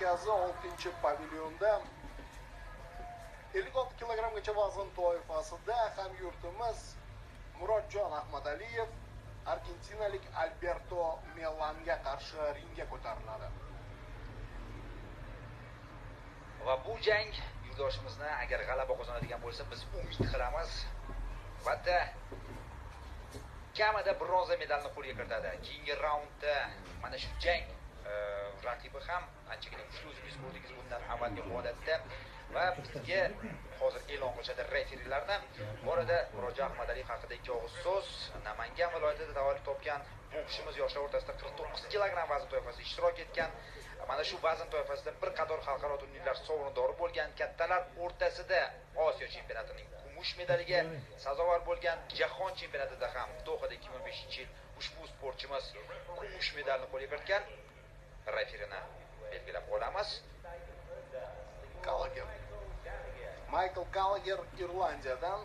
markazi 6-pavilyonda 56 kilogramgacha vazn toifasida hamyurtimiz Murodjon Ahmadaliyev argentinalik Alberto Melanga qarshi ringga ko'tariladi. Va bu jang yurtdoshimizni agar g'alaba qozonadigan bo'lsa, biz umid qilamiz. Albatta kamida bronza medalni qo'lga kiritadi. Keyingi raundda mana shu jang raqibi ham anchagina kuchli o'zingiz ko'rdingiz bundan avvalgi holatda va bizga hozir e'lon qilishadi referilardan. Bu orada Murodjon Ahmadaliyev haqida 2 og'iz so'z. Namangan viloyatida tavallud topgan bokschiimiz yoshlar o'rtasida 49 kilogramm vazn toifasida ishtirok etgan. Mana shu vazn toifasida bir qator xalqaro turnirlar sovrindori bo'lgan, kattalar o'rtasida Osiyo chempionatining kumush medaliga sazovor bo'lgan, jahon chempionatida ham Dohada 2005-yil ushbu sportchimiz kumush medalni qo'lga kiritgan. Referini belgilab olamiz. Gallagher. Michael Gallagher Irlandiyadan.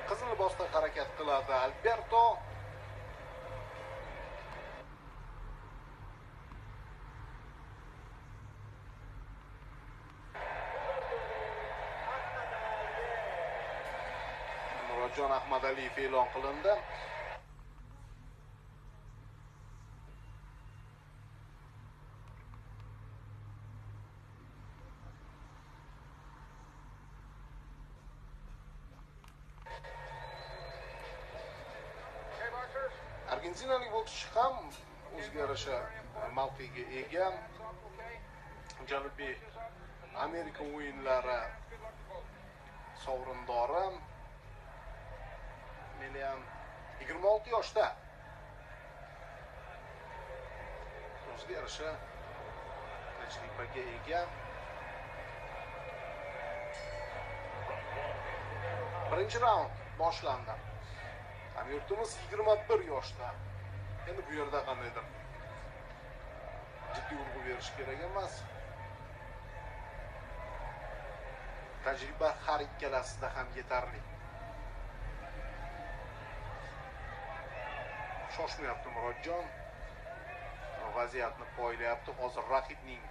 Qizil libosda harakat qiladi Alberto. Murodjon Ahmadaliyev e'lon qilindi. Argentinalik bokschi ham o'ziga yarasha mavqega ega. Janubiy Amerika o'yinlari sovrindori. Melian 26 yoshda. O'ziga yarasha tajribaga ega. Birinchi raund boshlandi. Hamyurtimiz 21 yoshda. Endi bu yerda qandaydir jiddiy urg'u berish kerak emas. Tajriba har ikkalasida ham yetarli. Shoshmayapti Murodjon. Vaziyatni poylayapti. Hozir raqibning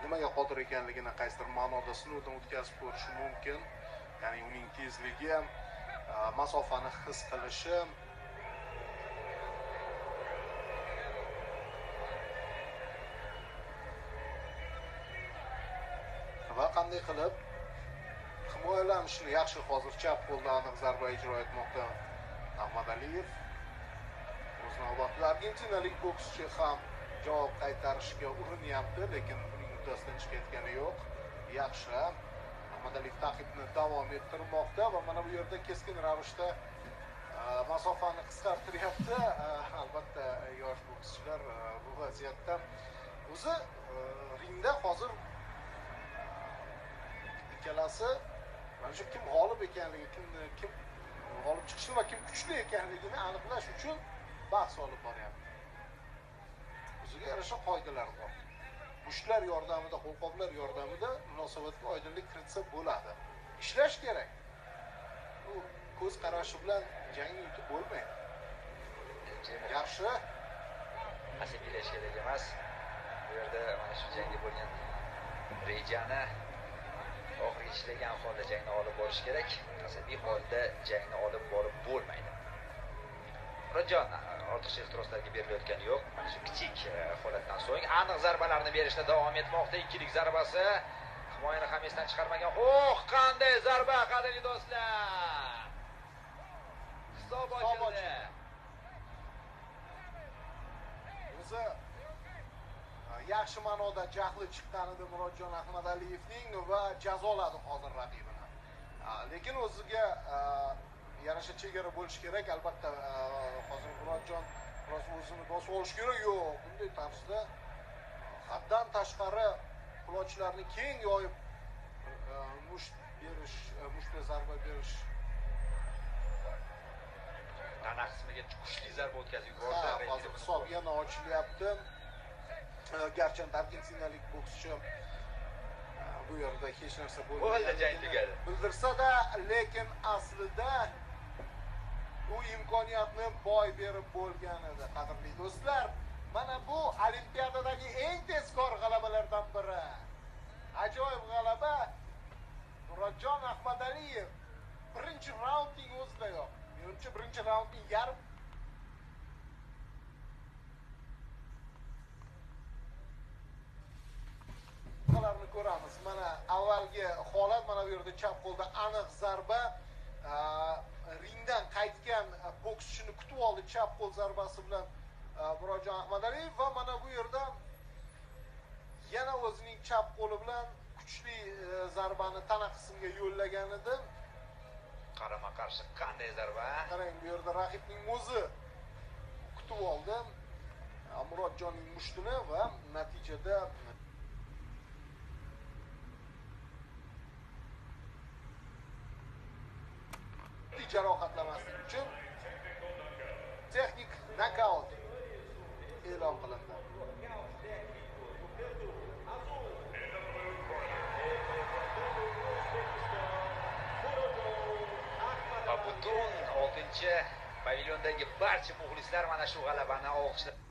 nimaga qodir ekanligini qaysidir ma'noda sinovdan o'tkazib ko'rishi mumkin. Ya'ni uning tezligi, masofani his qilishi. Va qanday qilib himoyalanishni yaxshi hozir chap qo'lda aniq zarba ijro etmoqda Ahmadaliyev. O'z navbatida argentinalik bokschi ham javob qaytarishga urinyapti, lekin uning uddasidan chiqayotgani yo'q. Yaxshi. Ahmadaliyev ta'qibni davom ettirmoqda va mana bu yerda keskin ravishda masofani qisqartiryapti. Albatta yosh bokschilar bu vaziyatda o'zi ringda hozir ikkalasi mana shu kim g'olib ekanligi, kim g'olib chiqishi va kim kuchli ekanligini aniqlash uchun bahs olib boryapti. O'ziga yarasha qoidalar bor. Mushlar yordamida, qo'lqoplar yordamida munosabatga oydinlik kiritsa bo'ladi. Ishlash kerak. Bu ko'z qarashi bilan jangni yutib bo'lmaydi. Yaxshi. Asabiylash kerak emas. Bu yerda mana shu jangga bo'lgan rejani oxiriga ishlagan holda jangni olib borish kerak. Asabiy holda jangni olib borib bo'lmaydi. Murodjon ortiqcha ehtiroslarga berilayotgani yo'q. Mana shu kichik holatdan so'ng aniq zarbalarni berishda davom etmoqda. Ikkilik zarbasi himoyani ham esdan chiqarmagan. Qanday zarba, qadrli do'stlar! Hisob ochildi. O'zi yaxshi ma'noda jahli chiqqan edi Murodjon Ahmadaliyevning va jazoladi hozir raqibini. Lekin o'ziga yarasha chegara bo'lish kerak. Albatta hozir Murodjon biroz o'zini bosib olish kerak. Yo'q, bunday tarzda haddan tashqari qulochlarni keng yoyib mushta zarba berish. Tana qismiga kuchli zarba o'tkazib yubordi. Hozir hisob yana ochilyapti. Garchi argentinalik bokschi bu yerda hech narsa Bo'ldi, jang tugadi. bildirsa-da, lekin aslida u imkoniyatni boy berib bo'lgan edi. Qadrli do'stlar, mana bu Olimpiadadagi eng tezkor g'alabalardan biri. Ajoyib g'alaba. Murodjon Ahmadaliyev birinchi raundning o'zidayoq, menimcha birinchi raundning yarim qalarni ko'ramiz. Mana avvalgi holat, mana bu yerda chap qo'lda aniq zarba, ringdan qaytgan bokschini kutib oldi chap qo'l zarbasi bilan Murodjon Ahmadaliyev va mana bu yerda yana o'zining chap qo'li bilan kuchli zarbani tana qismiga yo'llagan edi. Qarama qarshi qanday zarba? Qarang, bu yerda raqibning o'zi kutib oldi Murodjonning mushtini va natijada jarohatlamaslik uchun texnik nokaut e'lon qilindi. Va butun 6-pavilyondagi barcha muxlislar mana shu g'alabani olqishlab